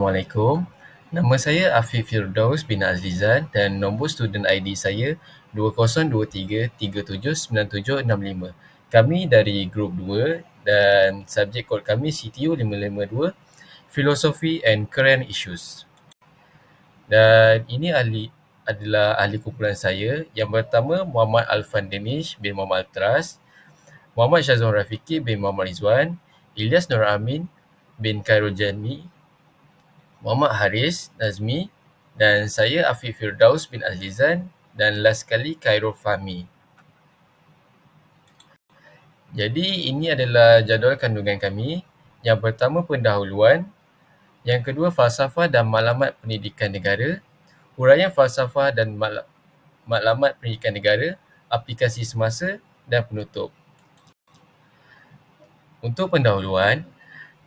Assalamualaikum. Nama saya Afif Firdaus bin Azizan dan nombor student ID saya 2023379765. Kami dari grup 2 dan subjek kod kami CTU 552, Philosophy and Current Issues. Dan ini adalah ahli kumpulan saya. Yang pertama, Muhammad Alfan Danish bin Muhammad Altras, Muhammad Syazwan Rafiki bin Muhammad Rizwan, Ilyas Nur Amin bin Khairul Jani, Muhammad Haris Nazmi, dan saya Afif Firdaus bin Azizan, dan last sekali Khairul Fahmi. Jadi ini adalah jadual kandungan kami. Yang pertama, pendahuluan. Yang kedua, falsafah dan maklumat pendidikan negara. Huraian falsafah dan maklumat pendidikan negara, aplikasi semasa, dan penutup. Untuk pendahuluan,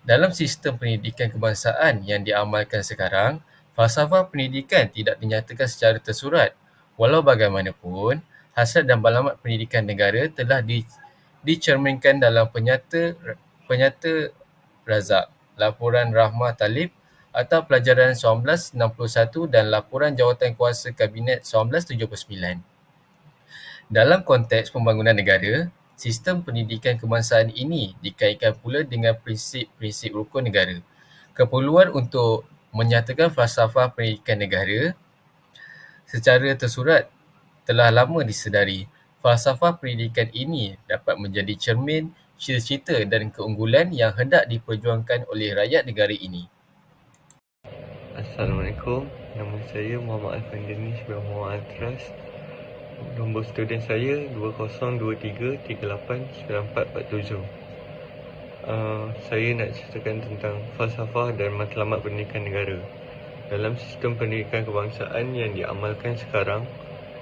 dalam sistem pendidikan kebangsaan yang diamalkan sekarang, falsafah pendidikan tidak dinyatakan secara tersurat. Walau bagaimanapun, hasrat dan maklumat pendidikan negara telah dicerminkan dalam Penyata Razak, Laporan Rahmah Talib atau Pelajaran 1961 dan Laporan Jawatankuasa Kabinet 1979. Dalam konteks pembangunan negara, sistem pendidikan kebangsaan ini dikaitkan pula dengan prinsip-prinsip rukun negara. Keperluan untuk menyatakan falsafah pendidikan negara secara tersurat telah lama disedari. Falsafah pendidikan ini dapat menjadi cermin cita-cita dan keunggulan yang hendak diperjuangkan oleh rakyat negara ini. Assalamualaikum, nama saya Muhammad Alfan Danish bin Muhammad Altras. Nombor student saya 2023389447. Saya nak ceritakan tentang falsafah dan matlamat pendidikan negara. Dalam sistem pendidikan kebangsaan yang diamalkan sekarang,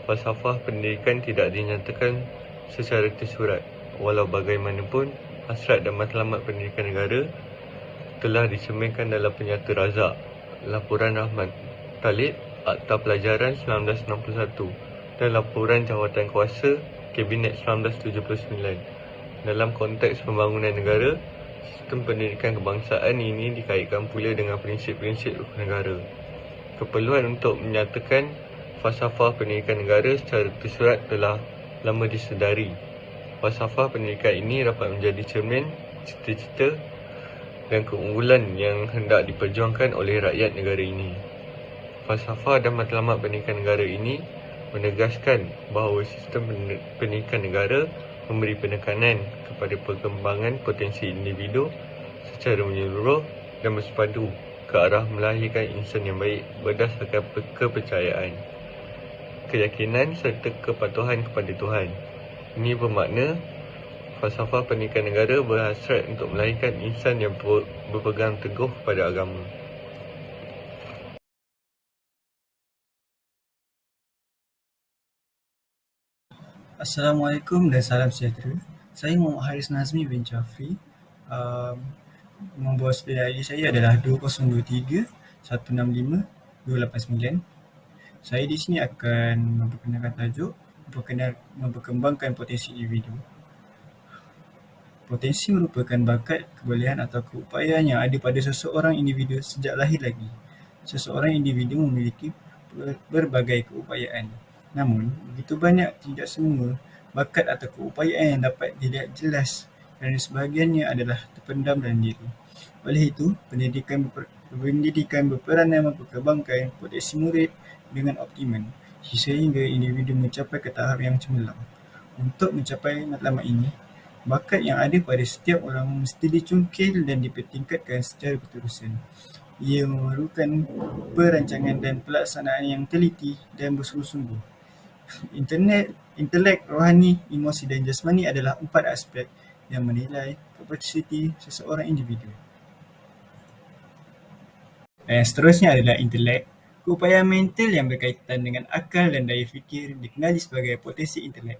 falsafah pendidikan tidak dinyatakan secara tersurat. Walau bagaimanapun, hasrat dan matlamat pendidikan negara telah dicerminkan dalam Penyata Razak, Laporan Rahmat Talib, Akta Pelajaran 1961 dan Laporan Jawatankuasa Kabinet 1979. Dalam konteks pembangunan negara, sistem pendidikan kebangsaan ini dikaitkan pula dengan prinsip-prinsip rukun negara. Keperluan untuk menyatakan falsafah pendidikan negara secara tersurat telah lama disedari. Falsafah pendidikan ini dapat menjadi cermin cita-cita dan keunggulan yang hendak diperjuangkan oleh rakyat negara ini. Falsafah dan matlamat pendidikan negara ini menegaskan bahawa sistem pendidikan negara memberi penekanan kepada perkembangan potensi individu secara menyeluruh dan bersepadu ke arah melahirkan insan yang baik berdasarkan kepercayaan, keyakinan serta kepatuhan kepada Tuhan. Ini bermakna falsafah pendidikan negara berhasrat untuk melahirkan insan yang berpegang teguh pada agama. Assalamualaikum dan salam sejahtera. Saya Muhammad Haris Nazmi bin Jafri. Nombor student ID saya adalah 2023165289. Saya di sini akan memperkenalkan tajuk memperkembangkan potensi individu. Potensi merupakan bakat, kebolehan atau keupayaan yang ada pada seseorang individu sejak lahir lagi. Seseorang individu memiliki berbagai keupayaan. Namun, begitu banyak tidak semua bakat atau keupayaan yang dapat dilihat jelas kerana sebahagiannya adalah terpendam dalam diri. Oleh itu, pendidikan berperanan memperkembangkan potensi murid dengan optimum sehingga individu mencapai ke tahap yang cemerlang. Untuk mencapai matlamat ini, bakat yang ada pada setiap orang mesti dicungkil dan dipertingkatkan secara berterusan. Ia memerlukan perancangan dan pelaksanaan yang teliti dan bersungguh-sungguh. Intelek, rohani, emosi dan jasmani adalah 4 aspek yang menilai kapasiti seseorang individu. Dan seterusnya adalah intelek. Keupayaan mental yang berkaitan dengan akal dan daya fikir dikenali sebagai potensi intelek.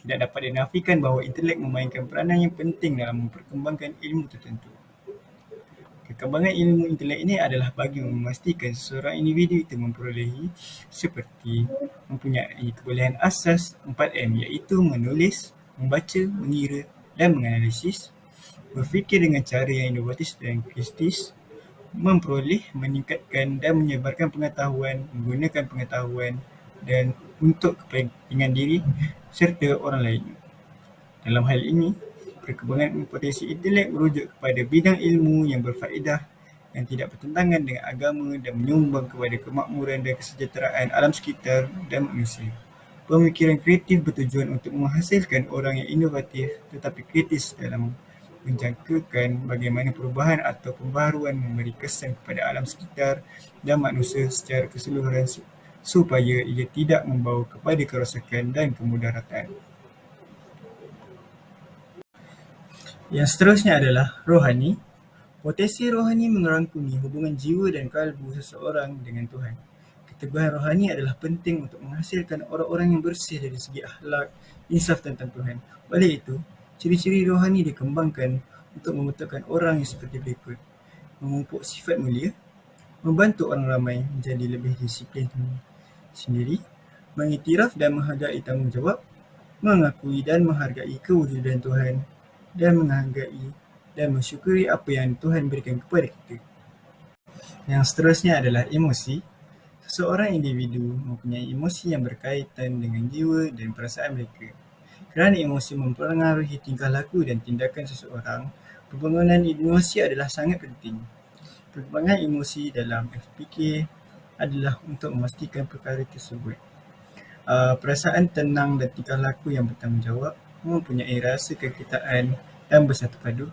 Tidak dapat dinafikan bahawa intelek memainkan peranan yang penting dalam memperkembangkan ilmu tertentu. Perkembangan ilmu intelek ini adalah bagi memastikan seseorang individu itu memperolehi seperti mempunyai kebolehan asas 4M, iaitu menulis, membaca, mengira dan menganalisis, berfikir dengan cara yang inovatif dan kritis, memperoleh, meningkatkan dan menyebarkan pengetahuan, menggunakan pengetahuan dan untuk kepentingan diri serta orang lain. Dalam hal ini, perkembangan potensi intelek merujuk kepada bidang ilmu yang berfaedah yang tidak bertentangan dengan agama dan menyumbang kepada kemakmuran dan kesejahteraan alam sekitar dan manusia. Pemikiran kreatif bertujuan untuk menghasilkan orang yang inovatif tetapi kritis dalam menjangkakan bagaimana perubahan atau pembaharuan memberi kesan kepada alam sekitar dan manusia secara keseluruhan supaya ia tidak membawa kepada kerosakan dan kemudaratan. Yang seterusnya adalah rohani. Potensi rohani merangkumi hubungan jiwa dan kalbu seseorang dengan Tuhan. Keteguhan rohani adalah penting untuk menghasilkan orang-orang yang bersih dari segi akhlak, insaf tentang Tuhan. Oleh itu, ciri-ciri rohani dikembangkan untuk membentukkan orang yang seperti berikut. Memupuk sifat mulia, membantu orang ramai menjadi lebih disiplin sendiri, mengiktiraf dan menghargai tanggungjawab, mengakui dan menghargai kewujudan Tuhan, dan menghargai dan mensyukuri apa yang Tuhan berikan kepada kita. Yang seterusnya adalah emosi. Seseorang individu mempunyai emosi yang berkaitan dengan jiwa dan perasaan mereka. Kerana emosi mempengaruhi tingkah laku dan tindakan seseorang, pembangunan emosi adalah sangat penting. Perkembangan emosi dalam FPK adalah untuk memastikan perkara tersebut. Perasaan tenang dan tingkah laku yang bertanggungjawab, mempunyai rasa kekitaan dan bersatu padu,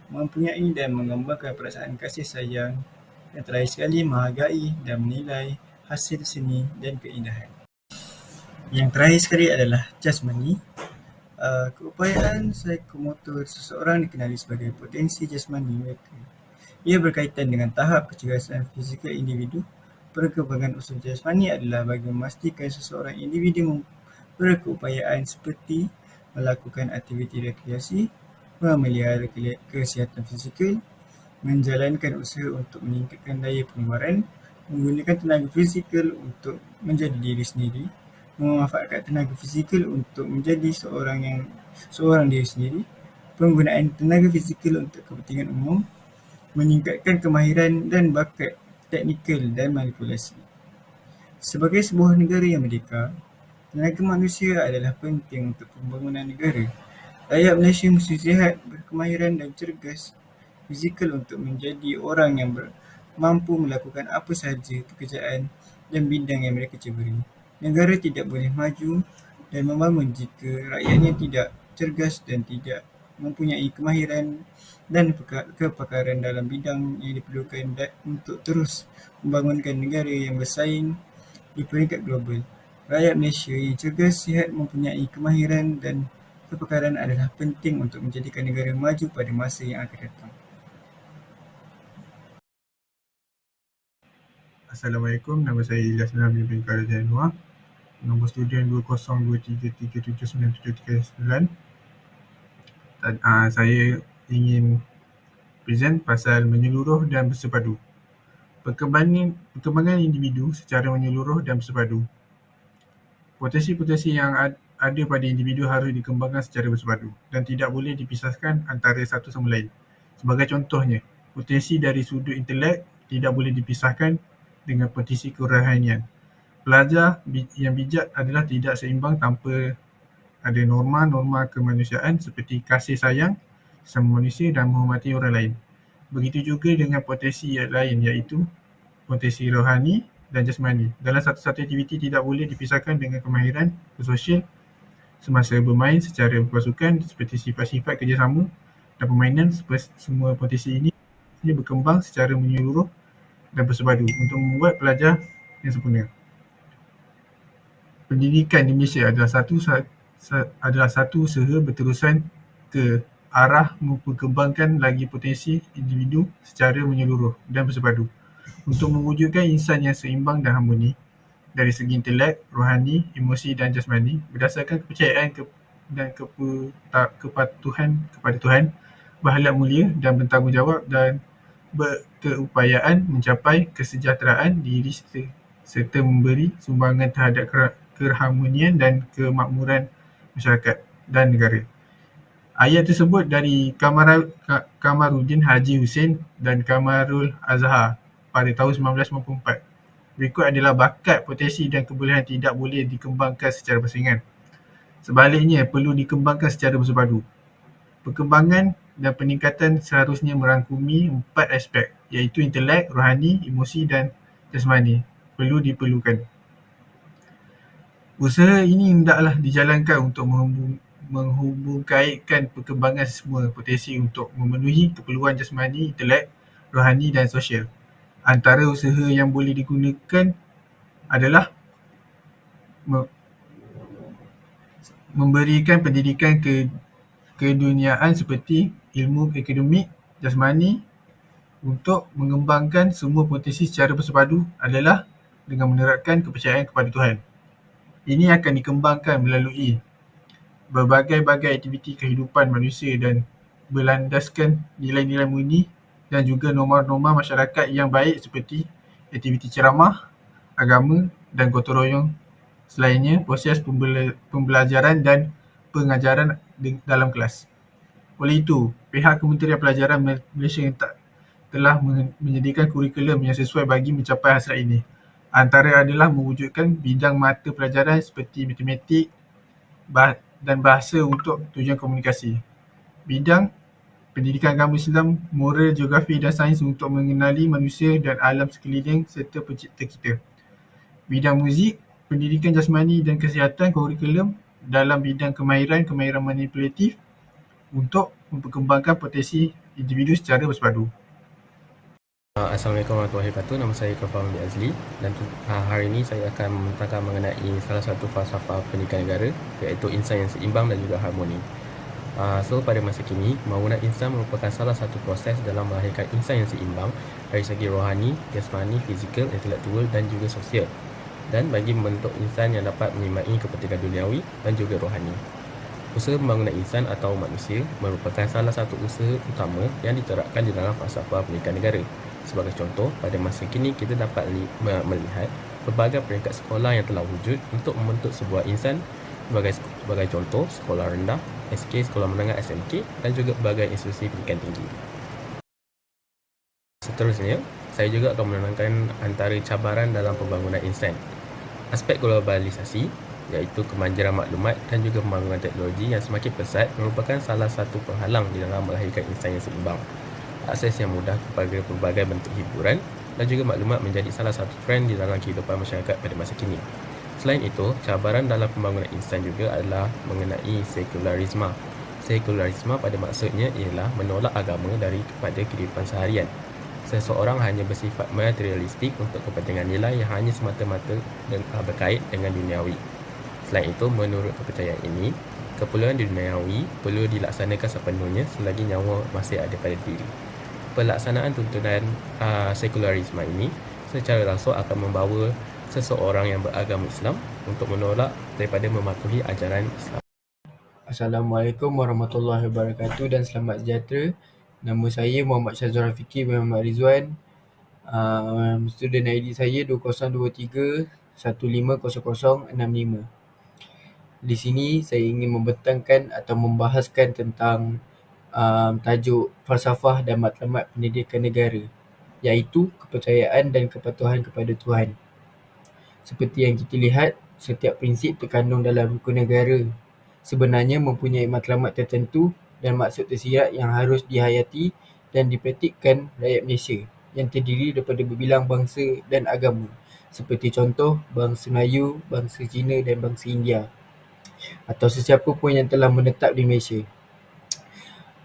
mempunyai dan mengembangkan perasaan kasih sayang, dan terakhir sekali menghargai dan menilai hasil seni dan keindahan. Yang terakhir sekali adalah jasmani. Keupayaan psikomotor seseorang dikenali sebagai potensi jasmani mereka. Ia berkaitan dengan tahap kecergasan fizikal individu. Perkembangan unsur jasmani adalah bagi memastikan seseorang individu berkeupayaan seperti melakukan aktiviti rekreasi, memelihara kesihatan fizikal, menjalankan usaha untuk meningkatkan daya pengeluaran, menggunakan tenaga fizikal untuk menjadi diri sendiri, memanfaatkan tenaga fizikal untuk menjadi seorang diri sendiri, penggunaan tenaga fizikal untuk kepentingan umum, meningkatkan kemahiran dan bakat teknikal dan manipulasi. Sebagai sebuah negara yang merdeka, tenaga manusia adalah penting untuk pembangunan negara. Rakyat Malaysia mesti sihat, berkemahiran dan cergas fizikal untuk menjadi orang yang mampu melakukan apa sahaja pekerjaan dan bidang yang mereka ceburi. Negara tidak boleh maju dan membangun jika rakyatnya tidak cergas dan tidak mempunyai kemahiran dan kepakaran dalam bidang yang diperlukan untuk terus membangunkan negara yang bersaing di peringkat global. Rakyat Malaysia yang cergas, sihat, mempunyai kemahiran dan kepakaran adalah penting untuk menjadikan negara maju pada masa yang akan datang. Assalamualaikum, nama saya Ilyas Nami bin Khalid Anwar. Nombor student 2023379739. Saya ingin present pasal menyeluruh dan bersepadu. Perkembangan individu secara menyeluruh dan bersepadu. Potensi-potensi yang ada pada individu harus dikembangkan secara bersepadu dan tidak boleh dipisahkan antara satu sama lain. Sebagai contohnya, potensi dari sudut intelek tidak boleh dipisahkan dengan potensi kerohanian. Pelajar yang bijak adalah tidak seimbang tanpa ada norma-norma kemanusiaan seperti kasih sayang sesama manusia dan menghormati orang lain. Begitu juga dengan potensi lain iaitu potensi rohani dan jasmani. Dalam satu-satu aktiviti tidak boleh dipisahkan dengan kemahiran bersosial semasa bermain secara berpasukan seperti sifat-sifat kerjasama dan permainan. Semua potensi ini berkembang secara menyeluruh dan bersepadu untuk membuat pelajar yang sempurna. Pendidikan di Malaysia adalah satu usaha berterusan ke arah memperkembangkan lagi potensi individu secara menyeluruh dan bersepadu untuk mewujudkan insan yang seimbang dan harmoni dari segi intelek, rohani, emosi dan jasmani berdasarkan kepercayaan dan kepatuhan kepada Tuhan, berakhlak mulia dan bertanggungjawab dan berkeupayaan mencapai kesejahteraan diri serta memberi sumbangan terhadap keharmonian dan kemakmuran masyarakat dan negara. Ayat tersebut dari Kamaruddin Haji Hussein dan Kamarul Azhar pada tahun 1994. Berikut adalah bakat, potensi dan kebolehan tidak boleh dikembangkan secara bersaingan. Sebaliknya, perlu dikembangkan secara bersepadu. Perkembangan dan peningkatan seharusnya merangkumi 4 aspek, iaitu intelek, rohani, emosi dan jasmani. Perlu diperlukan. Usaha ini hendaklah dijalankan untuk menghubungkaitkan perkembangan semua potensi untuk memenuhi keperluan jasmani, intelek, rohani dan sosial. Antara usaha yang boleh digunakan adalah memberikan pendidikan keduniaan seperti ilmu akademik, jasmani untuk mengembangkan semua potensi secara bersepadu adalah dengan menerapkan kepercayaan kepada Tuhan. Ini akan dikembangkan melalui berbagai-bagai aktiviti kehidupan manusia dan berlandaskan nilai-nilai murni dan juga norma-norma masyarakat yang baik seperti aktiviti ceramah, agama dan gotong royong. Selainnya, proses pembelajaran dan pengajaran dalam kelas. Oleh itu, pihak Kementerian Pelajaran Malaysia telah menyediakan kurikulum yang sesuai bagi mencapai hasrat ini. Antara adalah mewujudkan bidang mata pelajaran seperti matematik dan bahasa untuk tujuan komunikasi. Bidang pendidikan agama Islam, moral, geografi dan sains untuk mengenali manusia dan alam sekeliling serta pencipta kita. Bidang muzik, pendidikan jasmani dan kesihatan kurikulum dalam bidang kemahiran manipulatif untuk memperkembangkan potensi individu secara bersepadu. Assalamualaikum warahmatullahi wabarakatuh. Nama saya Kafal Azli dan hari ini saya akan membentangkan mengenai salah satu falsafah pendidikan negara, iaitu insan yang seimbang dan juga harmoni. So pada masa kini, pembangunan insan merupakan salah satu proses dalam melahirkan insan yang seimbang dari segi rohani, jasmani, fizikal, intelektual dan juga sosial, dan bagi membentuk insan yang dapat menyimai kepentingan duniawi dan juga rohani. Usaha pembangunan insan atau manusia merupakan salah satu usaha utama yang diterapkan di dalam falsafah pendidikan negara. Sebagai contoh, pada masa kini kita dapat melihat pelbagai peringkat sekolah yang telah wujud untuk membentuk sebuah insan, sebagai contoh sekolah rendah, SK, sekolah menengah SMK dan juga pelbagai institusi pendidikan tinggi. Seterusnya, saya juga akan menerangkan antara cabaran dalam pembangunan insan. Aspek globalisasi, iaitu kemanjaran maklumat dan juga pembangunan teknologi yang semakin pesat merupakan salah satu penghalang di dalam melahirkan insan yang seimbang. Akses yang mudah kepada pelbagai bentuk hiburan dan juga maklumat menjadi salah satu trend di dalam kehidupan masyarakat pada masa kini. Selain itu, cabaran dalam pembangunan insan juga adalah mengenai sekularisme. Sekularisme pada maksudnya ialah menolak agama daripada kehidupan seharian. Seseorang hanya bersifat materialistik untuk kepentingan nilai yang hanya semata-mata berkait dengan duniawi. Selain itu, menurut kepercayaan ini, keperluan duniawi perlu dilaksanakan sepenuhnya selagi nyawa masih ada pada diri. Pelaksanaan tuntunan sekularisme ini secara langsung akan membawa seseorang yang beragama Islam untuk menolak daripada mematuhi ajaran Islam. Assalamualaikum warahmatullahi wabarakatuh dan selamat sejahtera. Nama saya Muhammad Syazwar Rafiqi bin Muhammad Rizwan. Student ID saya 2023 150065. Di sini saya ingin membentangkan atau membahaskan tentang tajuk falsafah dan matlamat pendidikan negara, iaitu kepercayaan dan kepatuhan kepada Tuhan. Seperti yang kita lihat, setiap prinsip terkandung dalam rukun negara sebenarnya mempunyai matlamat tertentu dan maksud tersirat yang harus dihayati dan dipraktikkan rakyat Malaysia yang terdiri daripada berbilang bangsa dan agama, seperti contoh bangsa Melayu, bangsa Cina dan bangsa India, atau sesiapa pun yang telah menetap di Malaysia.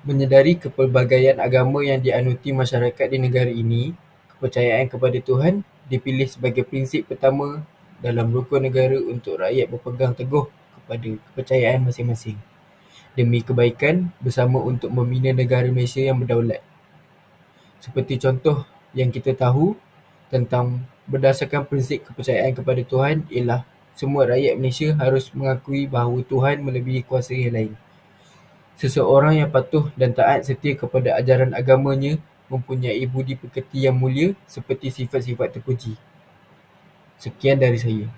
Menyedari kepelbagaian agama yang dianuti masyarakat di negara ini, kepercayaan kepada Tuhan dipilih sebagai prinsip pertama dalam rukun negara untuk rakyat berpegang teguh kepada kepercayaan masing-masing demi kebaikan bersama untuk membina negara Malaysia yang berdaulat. Seperti contoh yang kita tahu tentang berdasarkan prinsip kepercayaan kepada Tuhan ialah semua rakyat Malaysia harus mengakui bahawa Tuhan melebihi kuasa yang lain. Seseorang yang patuh dan taat setia kepada ajaran agamanya mempunyai budi pekerti yang mulia seperti sifat-sifat terpuji. Sekian dari saya.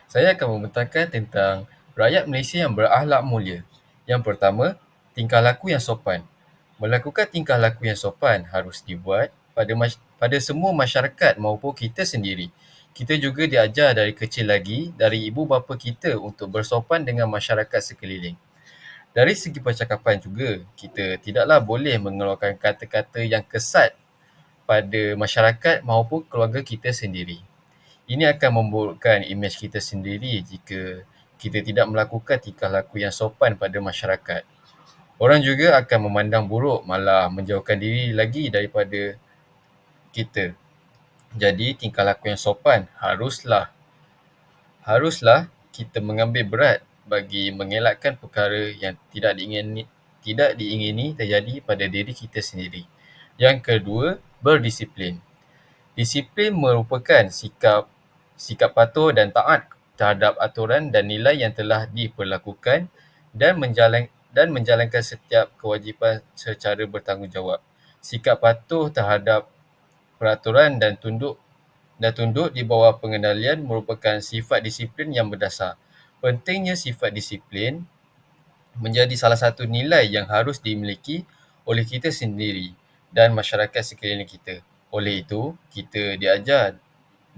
Saya akan membentangkan tentang rakyat Malaysia yang berakhlak mulia. Yang pertama, tingkah laku yang sopan. Melakukan tingkah laku yang sopan harus dibuat pada semua masyarakat maupun kita sendiri. Kita juga diajar dari kecil lagi dari ibu bapa kita untuk bersopan dengan masyarakat sekeliling. Dari segi percakapan juga, kita tidaklah boleh mengeluarkan kata-kata yang kesat pada masyarakat maupun keluarga kita sendiri. Ini akan memburukkan imej kita sendiri jika kita tidak melakukan tingkah laku yang sopan pada masyarakat. Orang juga akan memandang buruk, malah menjauhkan diri lagi daripada kita. Jadi, tingkah laku yang sopan haruslah kita mengambil berat bagi mengelakkan perkara yang tidak diingini terjadi pada diri kita sendiri. Yang kedua, berdisiplin. Disiplin merupakan sikap patuh dan taat terhadap aturan dan nilai yang telah diperlakukan dan menjalankan setiap kewajipan secara bertanggungjawab. Sikap patuh terhadap peraturan dan tunduk di bawah pengendalian merupakan sifat disiplin yang berdasar. Pentingnya sifat disiplin menjadi salah satu nilai yang harus dimiliki oleh kita sendiri dan masyarakat sekeliling kita. Oleh itu, kita diajar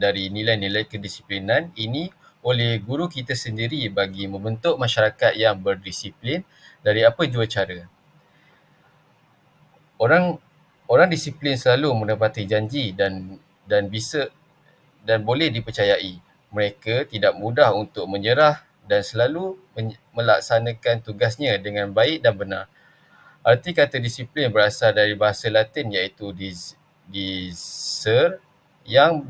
dari nilai-nilai kedisiplinan ini oleh guru kita sendiri bagi membentuk masyarakat yang berdisiplin dari apa jua cara. Orang disiplin selalu menepati janji dan boleh dipercayai. Mereka tidak mudah untuk menyerah dan selalu melaksanakan tugasnya dengan baik dan benar. Arti kata disiplin berasal dari bahasa Latin iaitu discer yang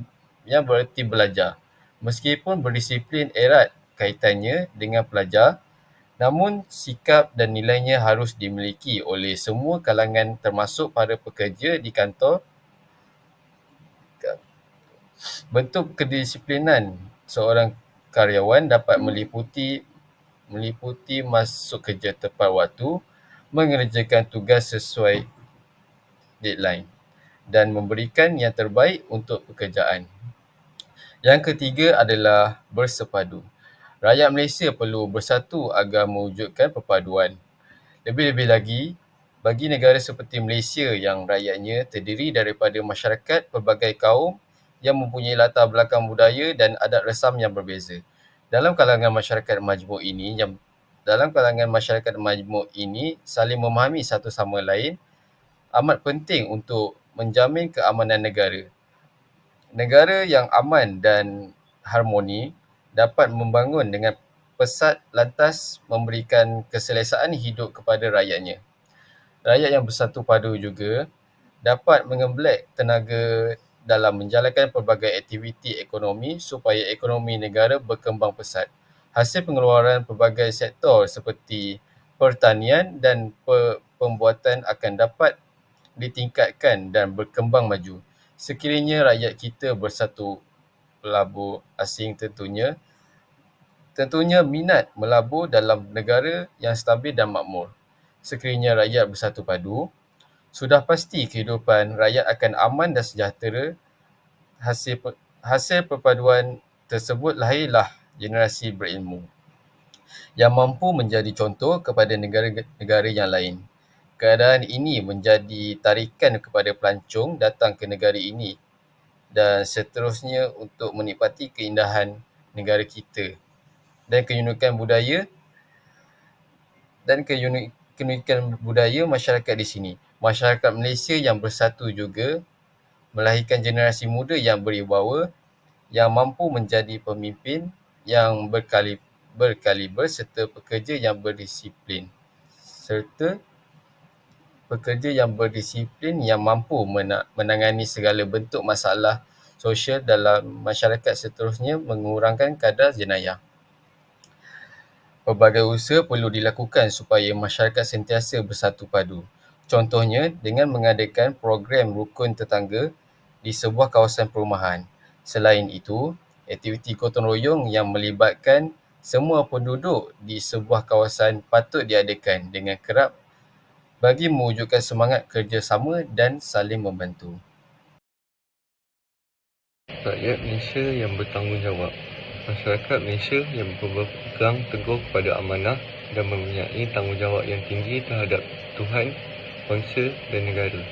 bererti belajar. Meskipun berdisiplin erat kaitannya dengan pelajar, namun sikap dan nilainya harus dimiliki oleh semua kalangan termasuk para pekerja di kantor. Bentuk kedisiplinan seorang karyawan dapat meliputi masuk kerja tepat waktu, mengerjakan tugas sesuai deadline dan memberikan yang terbaik untuk pekerjaan. Yang ketiga adalah bersepadu. Rakyat Malaysia perlu bersatu agar mewujudkan perpaduan. Lebih-lebih lagi, bagi negara seperti Malaysia yang rakyatnya terdiri daripada masyarakat pelbagai kaum yang mempunyai latar belakang budaya dan adat resam yang berbeza. Dalam kalangan masyarakat majmuk ini saling memahami satu sama lain amat penting untuk menjamin keamanan negara. Negara yang aman dan harmoni dapat membangun dengan pesat lantas memberikan keselesaan hidup kepada rakyatnya. Rakyat yang bersatu padu juga dapat mengemblek tenaga dalam menjalankan pelbagai aktiviti ekonomi supaya ekonomi negara berkembang pesat. Hasil pengeluaran pelbagai sektor seperti pertanian dan pembuatan akan dapat ditingkatkan dan berkembang maju. Sekiranya rakyat kita bersatu pelabur asing tentunya minat melabur dalam negara yang stabil dan makmur. Sekiranya rakyat bersatu padu, sudah pasti kehidupan rakyat akan aman dan sejahtera. Hasil perpaduan tersebut lahirlah generasi berilmu yang mampu menjadi contoh kepada negara-negara yang lain. Keadaan ini menjadi tarikan kepada pelancong datang ke negara ini dan seterusnya untuk menikmati keindahan negara kita dan keunikan budaya masyarakat di sini. Masyarakat Malaysia yang bersatu juga melahirkan generasi muda yang berwibawa, yang mampu menjadi pemimpin yang berkaliber serta pekerja yang berdisiplin yang mampu menangani segala bentuk masalah sosial dalam masyarakat, seterusnya mengurangkan kadar jenayah. Pelbagai usaha perlu dilakukan supaya masyarakat sentiasa bersatu padu. Contohnya dengan mengadakan program rukun tetangga di sebuah kawasan perumahan. Selain itu, aktiviti gotong royong yang melibatkan semua penduduk di sebuah kawasan patut diadakan dengan kerap bagi mewujudkan semangat kerjasama dan saling membantu. Rakyat Malaysia yang bertanggungjawab. Masyarakat Malaysia yang berpegang teguh kepada amanah dan mempunyai tanggungjawab yang tinggi terhadap Tuhan, bangsa dan negara.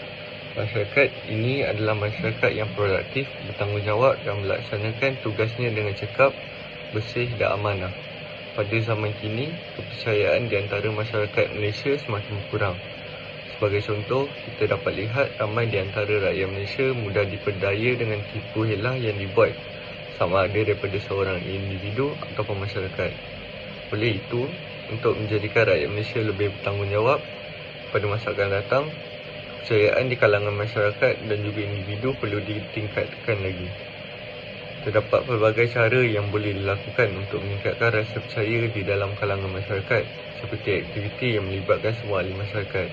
Masyarakat ini adalah masyarakat yang produktif, bertanggungjawab dan melaksanakan tugasnya dengan cekap, bersih dan amanah. Pada zaman kini, kepercayaan di antara masyarakat Malaysia semakin berkurang. Sebagai contoh, kita dapat lihat ramai di antara rakyat Malaysia mudah diperdaya dengan tipu helah yang dibuat sama ada daripada seorang individu ataupun masyarakat. Oleh itu, untuk menjadikan rakyat Malaysia lebih bertanggungjawab pada masa akan datang, kepercayaan di kalangan masyarakat dan juga individu perlu ditingkatkan lagi. Terdapat pelbagai cara yang boleh dilakukan untuk meningkatkan rasa percaya di dalam kalangan masyarakat, seperti aktiviti yang melibatkan semua ahli masyarakat.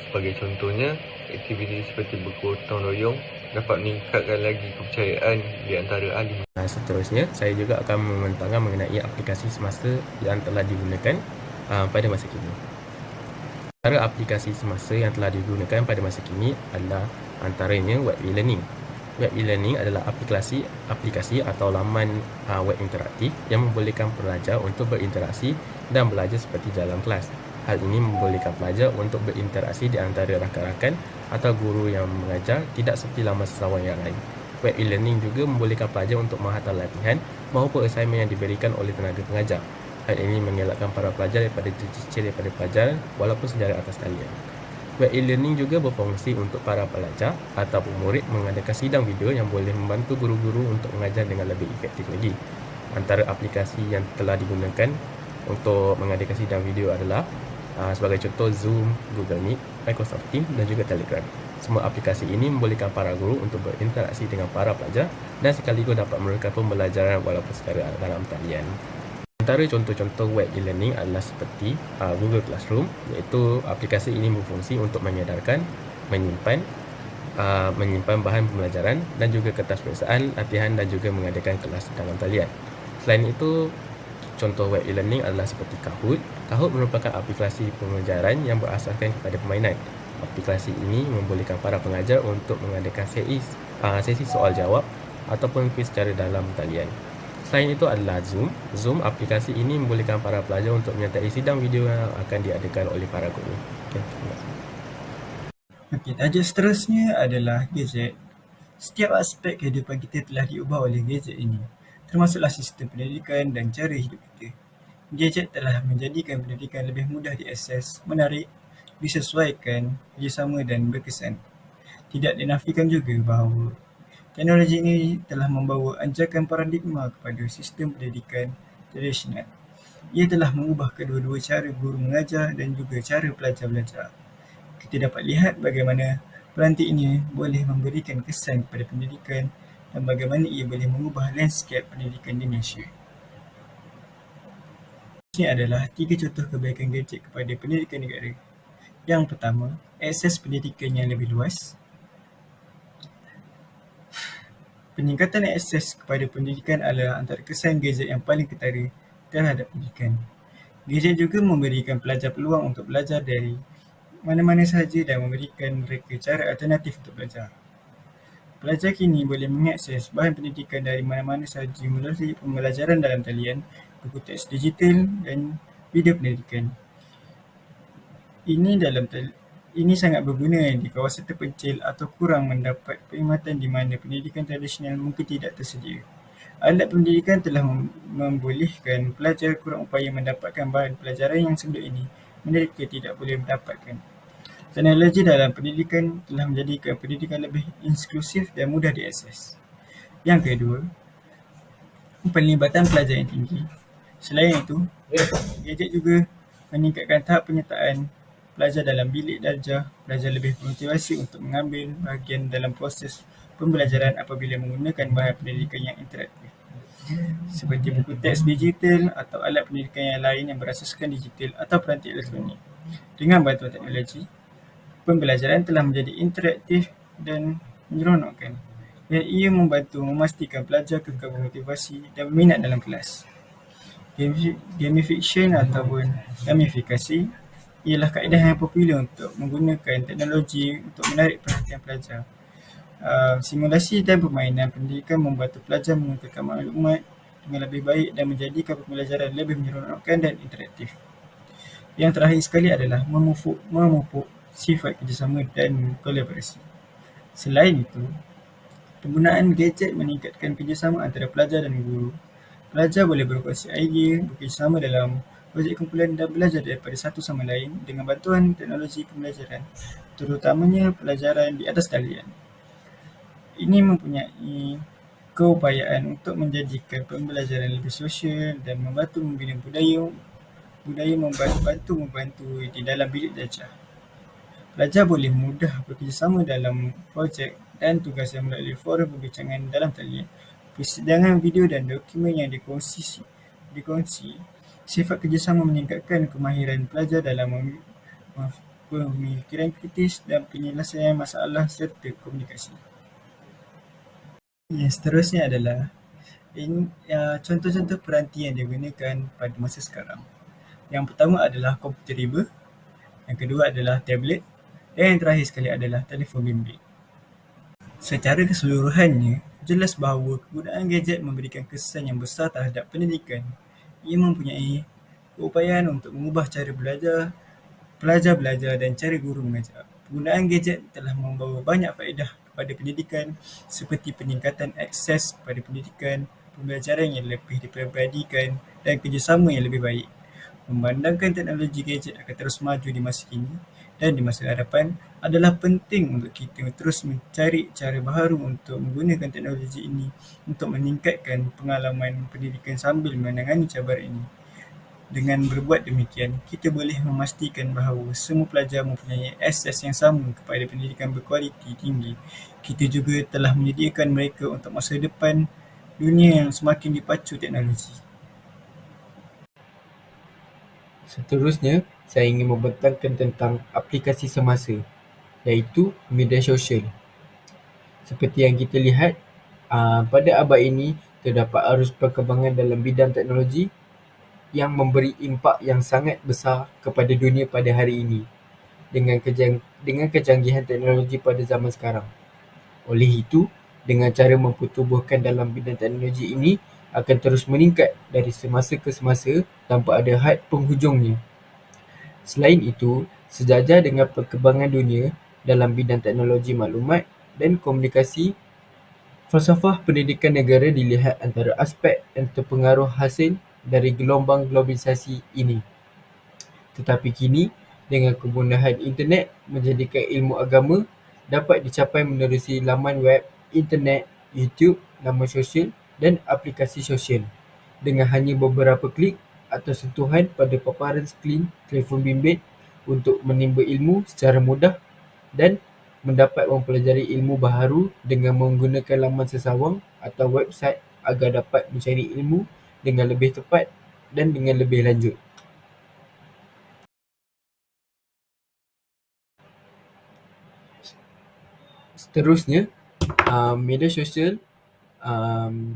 Sebagai contohnya, aktiviti seperti bergotong royong dapat meningkatkan lagi kepercayaan di antara ahli masyarakat. Seterusnya, saya juga akan membentangkan mengenai aplikasi semasa yang telah digunakan pada masa kini. Antara aplikasi semasa yang telah digunakan pada masa kini adalah antaranya web e-learning. Web e-learning adalah aplikasi atau laman web interaktif yang membolehkan pelajar untuk berinteraksi dan belajar seperti dalam kelas. Hal ini membolehkan pelajar untuk berinteraksi di antara rakan-rakan atau guru yang mengajar, tidak seperti laman sesawan yang lain. Web e-learning juga membolehkan pelajar untuk menghantar latihan maupun assignment yang diberikan oleh tenaga pengajar. Hal ini mengelakkan para pelajar daripada tercicir daripada pelajaran walaupun secara atas talian. Web e-learning juga berfungsi untuk para pelajar ataupun murid mengadakan sidang video yang boleh membantu guru-guru untuk mengajar dengan lebih efektif lagi. Antara aplikasi yang telah digunakan untuk mengadakan sidang video adalah sebagai contoh Zoom, Google Meet, Microsoft Teams dan juga Telegram. Semua aplikasi ini membolehkan para guru untuk berinteraksi dengan para pelajar dan sekaligus dapat meneruskan pembelajaran walaupun secara dalam talian. Antara contoh-contoh web e-learning adalah seperti Google Classroom, iaitu aplikasi ini berfungsi untuk menyedarkan, menyimpan bahan pembelajaran dan juga kertas peperiksaan, latihan dan juga mengadakan kelas dalam talian. Selain itu, contoh web e-learning adalah seperti Kahoot. Kahoot merupakan aplikasi pembelajaran yang berasaskan kepada permainan. Aplikasi ini membolehkan para pengajar untuk mengadakan sesi soal jawab ataupun kuis secara dalam talian. Selain itu adalah Zoom. Zoom, aplikasi ini membolehkan para pelajar untuk menyertai sidang video yang akan diadakan oleh para guru. Terima kasih. Okey, tajuk seterusnya adalah gadget. Setiap aspek kehidupan kita telah diubah oleh gadget ini, termasuklah sistem pendidikan dan cara hidup kita. Gadget telah menjadikan pendidikan lebih mudah diakses, menarik, disesuaikan, kerjasama dan berkesan. Tidak dinafikan juga bahawa teknologi ini telah membawa anjakan paradigma kepada sistem pendidikan tradisional. Ia telah mengubah kedua-dua cara guru mengajar dan juga cara pelajar belajar. Kita dapat lihat bagaimana peranti ini boleh memberikan kesan kepada pendidikan dan bagaimana ia boleh mengubah landscape pendidikan di Malaysia. Ini adalah 3 contoh kebaikan gadget kepada pendidikan negara. Yang pertama, akses pendidikan yang lebih luas. Peningkatan akses kepada pendidikan adalah antara kesan gadget yang paling ketara terhadap pendidikan. Gadget juga memberikan pelajar peluang untuk belajar dari mana-mana sahaja dan memberikan mereka cara alternatif untuk belajar. Pelajar kini boleh mengakses bahan pendidikan dari mana-mana sahaja melalui pembelajaran dalam talian, buku teks digital dan video pendidikan. Ini sangat berguna di kawasan terpencil atau kurang mendapat perkhidmatan di mana pendidikan tradisional mungkin tidak tersedia. Alat pendidikan telah membolehkan pelajar kurang upaya mendapatkan bahan pelajaran yang sebelum ini mereka tidak boleh mendapatkan. Teknologi dalam pendidikan telah menjadikan pendidikan lebih inklusif dan mudah diakses. Yang kedua, penlibatan pelajar yang tinggi. Selain itu, gadget juga meningkatkan tahap penyertaan pelajar dalam bilik darjah. Pelajar lebih bermotivasi untuk mengambil bahagian dalam proses pembelajaran apabila menggunakan bahan pendidikan yang interaktif, seperti buku teks digital atau alat pendidikan yang lain yang berasaskan digital atau peranti elektronik. Dengan bantuan teknologi, pembelajaran telah menjadi interaktif dan menyeronokkan, dan ia membantu memastikan pelajar kekal bermotivasi dan berminat dalam kelas. Gamification ataupun gamifikasi ialah kaedah yang popular untuk menggunakan teknologi untuk menarik perhatian pelajar. Simulasi dan permainan pendidikan membantu pelajar mengumpulkan maklumat dengan lebih baik dan menjadikan pembelajaran lebih menyeronokkan dan interaktif. Yang terakhir sekali adalah memupuk sifat kerjasama dan kolaborasi. Selain itu, penggunaan gadget meningkatkan kerjasama antara pelajar dan guru. Pelajar boleh berkongsi idea, bekerjasama dalam projek kumpulan dan belajar daripada satu sama lain dengan bantuan teknologi pembelajaran, terutamanya pelajaran di atas talian. Ini mempunyai keupayaan untuk menjadikan pembelajaran lebih sosial dan membantu membina budaya membantu di dalam bilik belajar. Pelajar boleh mudah bekerjasama dalam projek dan tugasan melalui forum perbincangan dalam talian, persidangan video dan dokumen yang dikongsi. Sifat kerjasama meningkatkan kemahiran pelajar dalam pemikiran kritis dan penyelesaian masalah serta komunikasi. Yang seterusnya adalah contoh-contoh peranti yang digunakan pada masa sekarang. Yang pertama adalah komputer riba, yang kedua adalah tablet, dan yang terakhir sekali adalah telefon bimbit. Secara keseluruhannya, jelas bahawa penggunaan gadget memberikan kesan yang besar terhadap pendidikan. Ia mempunyai keupayaan untuk mengubah cara pelajar belajar dan cara guru mengajar. Penggunaan gadget telah membawa banyak faedah kepada pendidikan seperti peningkatan akses kepada pendidikan, pembelajaran yang lebih diperibadikan dan kerjasama yang lebih baik. Memandangkan teknologi gadget akan terus maju di masa kini dan di masa hadapan, adalah penting untuk kita terus mencari cara baharu untuk menggunakan teknologi ini untuk meningkatkan pengalaman pendidikan sambil menangani cabaran ini. Dengan berbuat demikian, kita boleh memastikan bahawa semua pelajar mempunyai akses yang sama kepada pendidikan berkualiti tinggi. Kita juga telah menyediakan mereka untuk masa depan dunia yang semakin dipacu teknologi. Seterusnya, saya ingin membentangkan tentang aplikasi semasa, iaitu media sosial. Seperti yang kita lihat, pada abad ini terdapat arus perkembangan dalam bidang teknologi yang memberi impak yang sangat besar kepada dunia pada hari ini dengan kecanggihan teknologi pada zaman sekarang. Oleh itu, dengan cara mempertubuhkan dalam bidang teknologi ini akan terus meningkat dari semasa ke semasa tanpa ada had penghujungnya. Selain itu, sejajar dengan perkembangan dunia dalam bidang teknologi maklumat dan komunikasi, falsafah pendidikan negara dilihat antara aspek yang terpengaruh hasil dari gelombang globalisasi ini. Tetapi kini, dengan kemudahan internet menjadikan ilmu agama dapat dicapai menerusi laman web, internet, YouTube, laman sosial dan aplikasi sosial dengan hanya beberapa klik atau sentuhan pada paparan skrin telefon bimbit untuk menimba ilmu secara mudah dan mendapat mempelajari ilmu baharu dengan menggunakan laman sesawang atau website agar dapat mencari ilmu dengan lebih tepat dan dengan lebih lanjut. Seterusnya, media sosial,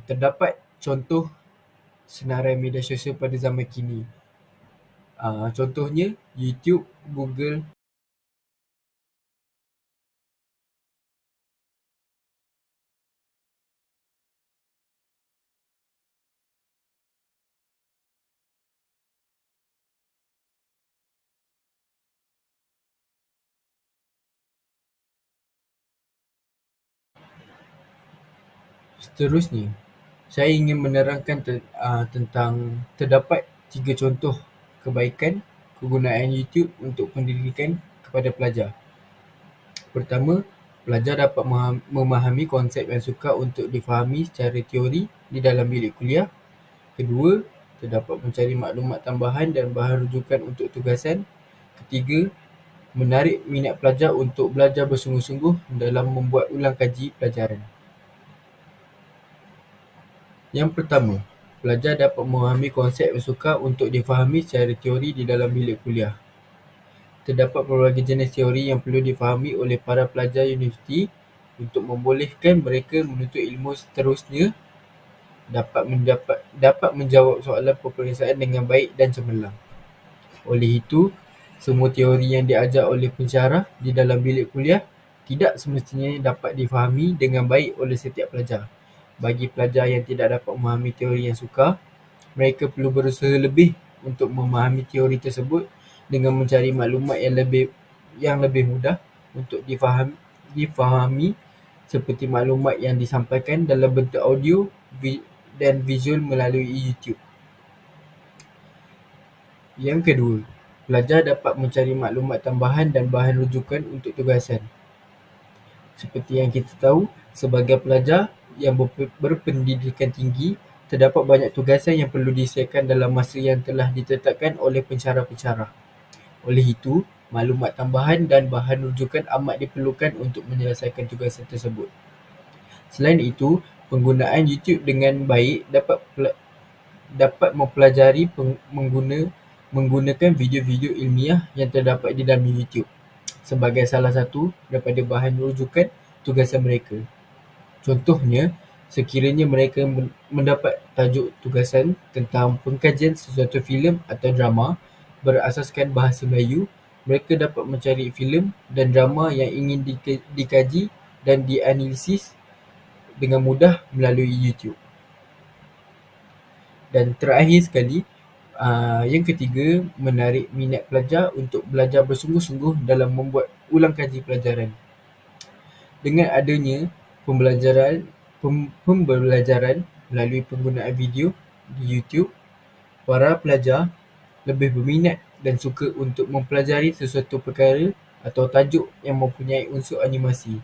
terdapat contoh senarai media sosial pada zaman kini. Contohnya YouTube, Google. Seterusnya, saya ingin menerangkan tentang terdapat 3 contoh kebaikan kegunaan YouTube untuk pendidikan kepada pelajar. Pertama, pelajar dapat memahami konsep yang sukar untuk difahami secara teori di dalam bilik kuliah. Kedua, terdapat mencari maklumat tambahan dan bahan rujukan untuk tugasan. Ketiga, menarik minat pelajar untuk belajar bersungguh-sungguh dalam membuat ulang kaji pelajaran. Yang pertama, pelajar dapat memahami konsep yang sukar untuk difahami secara teori di dalam bilik kuliah. Terdapat pelbagai jenis teori yang perlu difahami oleh para pelajar universiti untuk membolehkan mereka menuntut ilmu seterusnya dapat menjawab soalan peperiksaan dengan baik dan cemerlang. Oleh itu, semua teori yang diajar oleh pensyarah di dalam bilik kuliah tidak semestinya dapat difahami dengan baik oleh setiap pelajar. Bagi pelajar yang tidak dapat memahami teori yang sukar, mereka perlu berusaha lebih untuk memahami teori tersebut dengan mencari maklumat yang lebih mudah untuk difahami seperti maklumat yang disampaikan dalam bentuk audio dan visual melalui YouTube. Yang kedua, pelajar dapat mencari maklumat tambahan dan bahan rujukan untuk tugasan. Seperti yang kita tahu, sebagai pelajar yang berpendidikan tinggi, terdapat banyak tugasan yang perlu diselesaikan dalam masa yang telah ditetapkan oleh pensyarah-pensyarah. Oleh itu, maklumat tambahan dan bahan rujukan amat diperlukan untuk menyelesaikan tugasan tersebut. Selain itu, penggunaan YouTube dengan baik dapat mempelajari menggunakan video-video ilmiah yang terdapat di dalam YouTube sebagai salah satu daripada bahan rujukan tugasan mereka. Contohnya, sekiranya mereka mendapat tajuk tugasan tentang pengkajian sesuatu filem atau drama berasaskan bahasa Melayu, mereka dapat mencari filem dan drama yang ingin dikaji dan dianalisis dengan mudah melalui YouTube. Dan terakhir sekali, yang ketiga, menarik minat pelajar untuk belajar bersungguh-sungguh dalam membuat ulang kaji pelajaran. Dengan adanya pembelajaran melalui penggunaan video di YouTube, para pelajar lebih berminat dan suka untuk mempelajari sesuatu perkara atau tajuk yang mempunyai unsur animasi.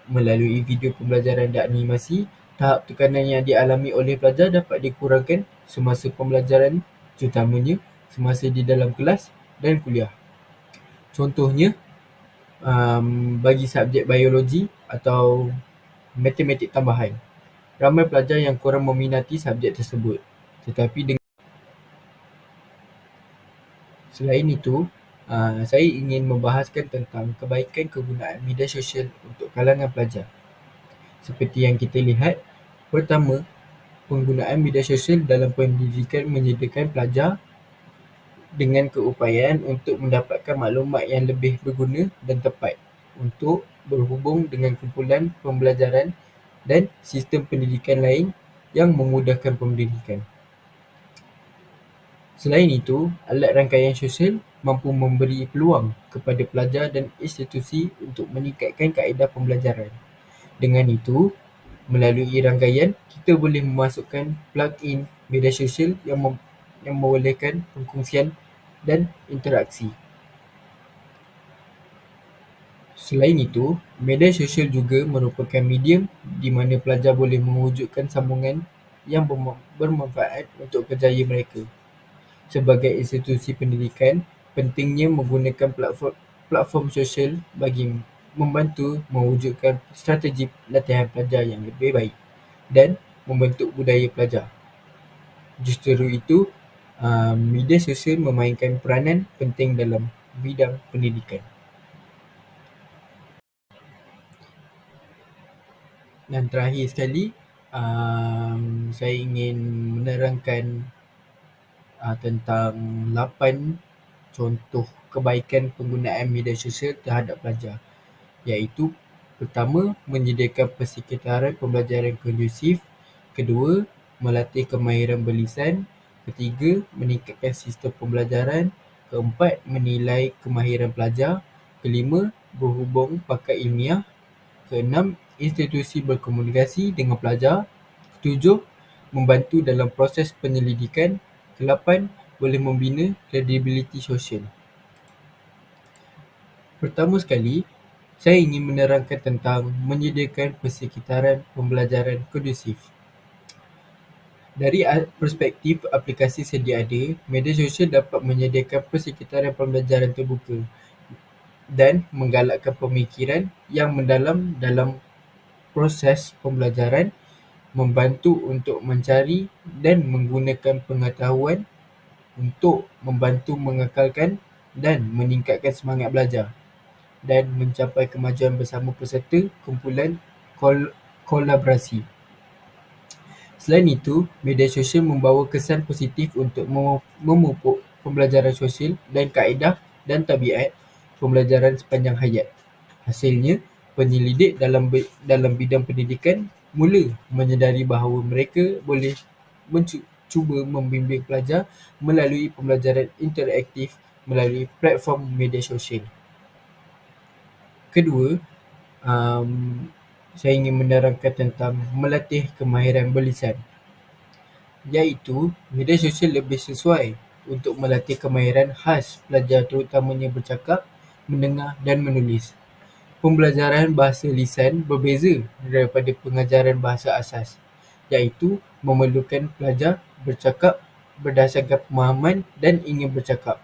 Melalui video pembelajaran dan animasi, tahap tekanan yang dialami oleh pelajar dapat dikurangkan semasa pembelajaran, terutamanya semasa di dalam kelas dan kuliah. Contohnya, bagi subjek biologi atau matematik tambahan, ramai pelajar yang kurang meminati subjek tersebut. Selain itu, saya ingin membahaskan tentang kebaikan kegunaan media sosial untuk kalangan pelajar. Seperti yang kita lihat, pertama, penggunaan media sosial dalam pendidikan menyediakan pelajar dengan keupayaan untuk mendapatkan maklumat yang lebih berguna dan tepat untuk berhubung dengan kumpulan pembelajaran dan sistem pendidikan lain yang memudahkan pendidikan. Selain itu, alat rangkaian sosial mampu memberi peluang kepada pelajar dan institusi untuk meningkatkan kaedah pembelajaran. Dengan itu, melalui rangkaian, kita boleh memasukkan plug-in media sosial yang membolehkan perkongsian dan interaksi. Selain itu, media sosial juga merupakan medium di mana pelajar boleh mewujudkan sambungan yang bermanfaat untuk kerjaya mereka. Sebagai institusi pendidikan, pentingnya menggunakan platform sosial bagi membantu mewujudkan strategi latihan pelajar yang lebih baik dan membentuk budaya pelajar. Justru itu, media sosial memainkan peranan penting dalam bidang pendidikan. Dan terakhir sekali, saya ingin menerangkan tentang 8 contoh kebaikan penggunaan media sosial terhadap pelajar, iaitu pertama, menyediakan persekitaran pembelajaran kondusif, kedua, melatih kemahiran berlisan, ketiga, meningkatkan sistem pembelajaran, keempat, menilai kemahiran pelajar, kelima, berhubung pakar ilmiah, keenam, institusi berkomunikasi dengan pelajar, ketujuh, membantu dalam proses penyelidikan, ke-8, boleh membina kredibiliti sosial. Pertama sekali, saya ingin menerangkan tentang menyediakan persekitaran pembelajaran kondusif. Dari perspektif aplikasi sedia ada, media sosial dapat menyediakan persekitaran pembelajaran terbuka dan menggalakkan pemikiran yang mendalam dalam proses pembelajaran, membantu untuk mencari dan menggunakan pengetahuan untuk membantu mengekalkan dan meningkatkan semangat belajar dan mencapai kemajuan bersama peserta kumpulan kolaborasi. Selain itu, media sosial membawa kesan positif untuk memupuk pembelajaran sosial dan kaedah dan tabiat pembelajaran sepanjang hayat. Hasilnya, penyelidik dalam bidang pendidikan mula menyedari bahawa mereka boleh cuba membimbing pelajar melalui pembelajaran interaktif melalui platform media sosial. Kedua, saya ingin menerangkan tentang melatih kemahiran berlisan, iaitu media sosial lebih sesuai untuk melatih kemahiran khas pelajar terutamanya bercakap, mendengar dan menulis. Pembelajaran bahasa lisan berbeza daripada pengajaran bahasa asas, iaitu memerlukan pelajar bercakap berdasarkan pemahaman dan ingin bercakap.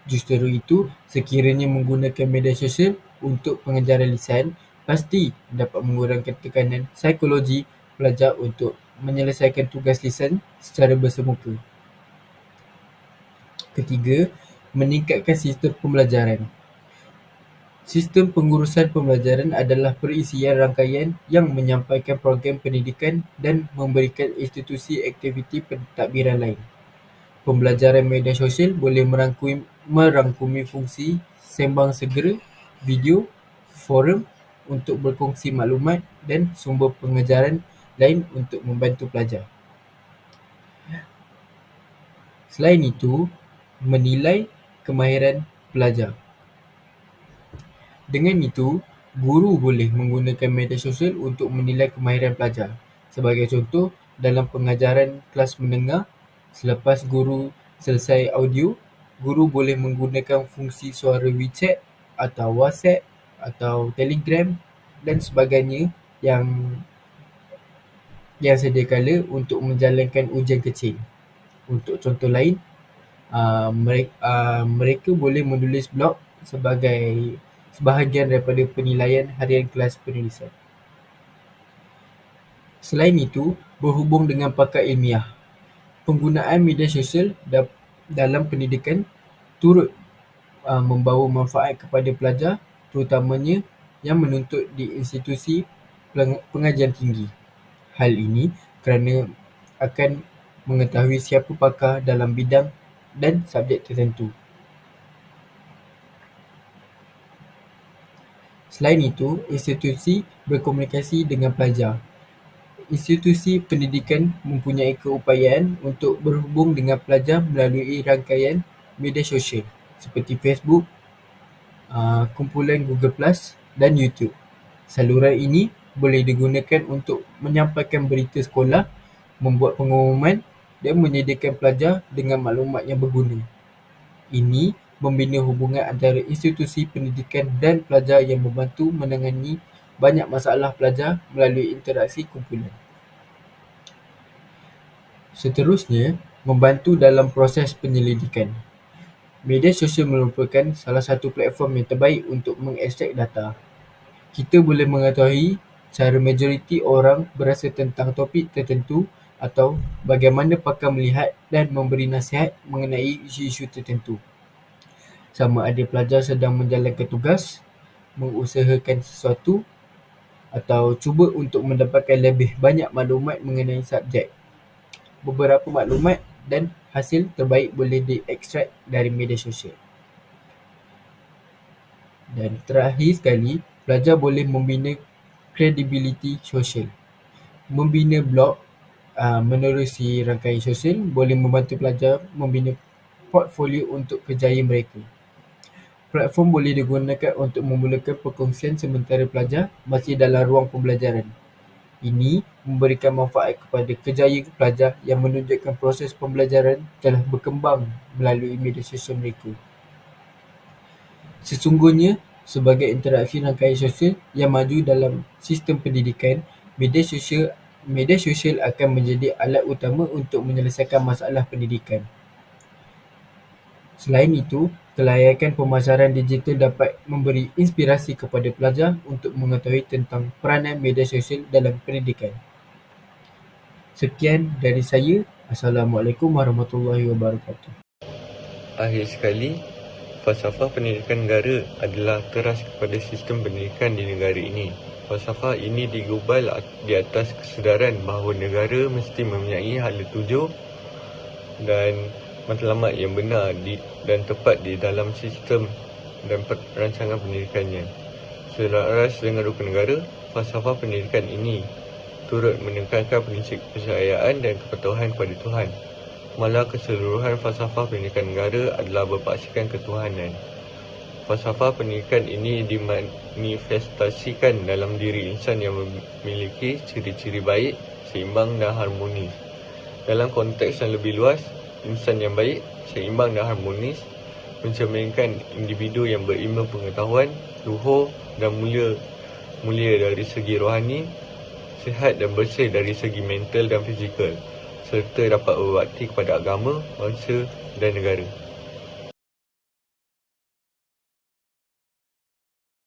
Justru itu, sekiranya menggunakan media sosial untuk pengajaran lisan, pasti dapat mengurangkan tekanan psikologi pelajar untuk menyelesaikan tugas lisan secara bersemuka. Ketiga, meningkatkan sistem pembelajaran. Sistem pengurusan pembelajaran adalah perisian rangkaian yang menyampaikan program pendidikan dan memberikan institusi aktiviti pentadbiran lain. Pembelajaran media sosial boleh merangkumi fungsi sembang segera, video, forum untuk berkongsi maklumat dan sumber pengajaran lain untuk membantu pelajar. Selain itu, menilai kemahiran pelajar. Dengan itu, guru boleh menggunakan media sosial untuk menilai kemahiran pelajar. Sebagai contoh, dalam pengajaran kelas mendengar, selepas guru selesai audio, guru boleh menggunakan fungsi suara WeChat atau WhatsApp atau Telegram dan sebagainya yang sedia kala untuk menjalankan ujian kecil. Untuk contoh lain, mereka boleh menulis blog sebagai sebahagian daripada penilaian harian kelas penulisan. Selain itu, berhubung dengan pakar ilmiah, penggunaan media sosial dalam pendidikan turut membawa manfaat kepada pelajar, terutamanya yang menuntut di institusi pengajian tinggi. Hal ini kerana akan mengetahui siapa pakar dalam bidang dan subjek tertentu. Selain itu, institusi berkomunikasi dengan pelajar. Institusi pendidikan mempunyai keupayaan untuk berhubung dengan pelajar melalui rangkaian media sosial seperti Facebook, kumpulan Google Plus dan YouTube. Saluran ini boleh digunakan untuk menyampaikan berita sekolah, membuat pengumuman dan menyediakan pelajar dengan maklumat yang berguna. Ini membina hubungan antara institusi pendidikan dan pelajar yang membantu menangani banyak masalah pelajar melalui interaksi kumpulan. Seterusnya, membantu dalam proses penyelidikan. Media sosial merupakan salah satu platform yang terbaik untuk mengekstrak data. Kita boleh mengetahui cara majoriti orang berasa tentang topik tertentu atau bagaimana pakar melihat dan memberi nasihat mengenai isu-isu tertentu. Sama ada pelajar sedang menjalankan tugas, mengusahakan sesuatu atau cuba untuk mendapatkan lebih banyak maklumat mengenai subjek. Beberapa maklumat dan hasil terbaik boleh diekstrak dari media sosial. Dan terakhir sekali, pelajar boleh membina kredibiliti sosial. Membina blog menerusi rangkaian sosial boleh membantu pelajar membina portfolio untuk kerjaya mereka. Platform boleh digunakan untuk memulakan perkongsian sementara pelajar masih dalam ruang pembelajaran. Ini memberikan manfaat kepada kerjaya pelajar yang menunjukkan proses pembelajaran telah berkembang melalui media sosial mereka. Sesungguhnya, sebagai interaksi rangkaian sosial yang maju dalam sistem pendidikan, media sosial akan menjadi alat utama untuk menyelesaikan masalah pendidikan. Selain itu, kelayakan pemasaran digital dapat memberi inspirasi kepada pelajar untuk mengetahui tentang peranan media sosial dalam pendidikan. Sekian dari saya. Assalamualaikum warahmatullahi wabarakatuh. Akhir sekali, falsafah pendidikan negara adalah teras kepada sistem pendidikan di negara ini. Falsafah ini digubal di atas kesedaran bahawa negara mesti mempunyai hala tuju dan matlamat yang benar dan tepat di dalam sistem dan rancangan pendidikannya. Selaras dengan rukun negara, falsafah pendidikan ini turut menekankan prinsip kepercayaan dan kepatuhan kepada Tuhan. malah keseluruhan falsafah pendidikan negara adalah berpaksikan ketuhanan. Falsafah pendidikan ini dimanifestasikan dalam diri insan yang memiliki ciri-ciri baik, seimbang dan harmonis. Dalam konteks yang lebih luas, insan yang baik, seimbang dan harmonis mencerminkan individu yang berilmu pengetahuan, luhur dan mulia dari segi rohani, sihat dan bersih dari segi mental dan fizikal, serta dapat berbakti kepada agama, bangsa dan negara.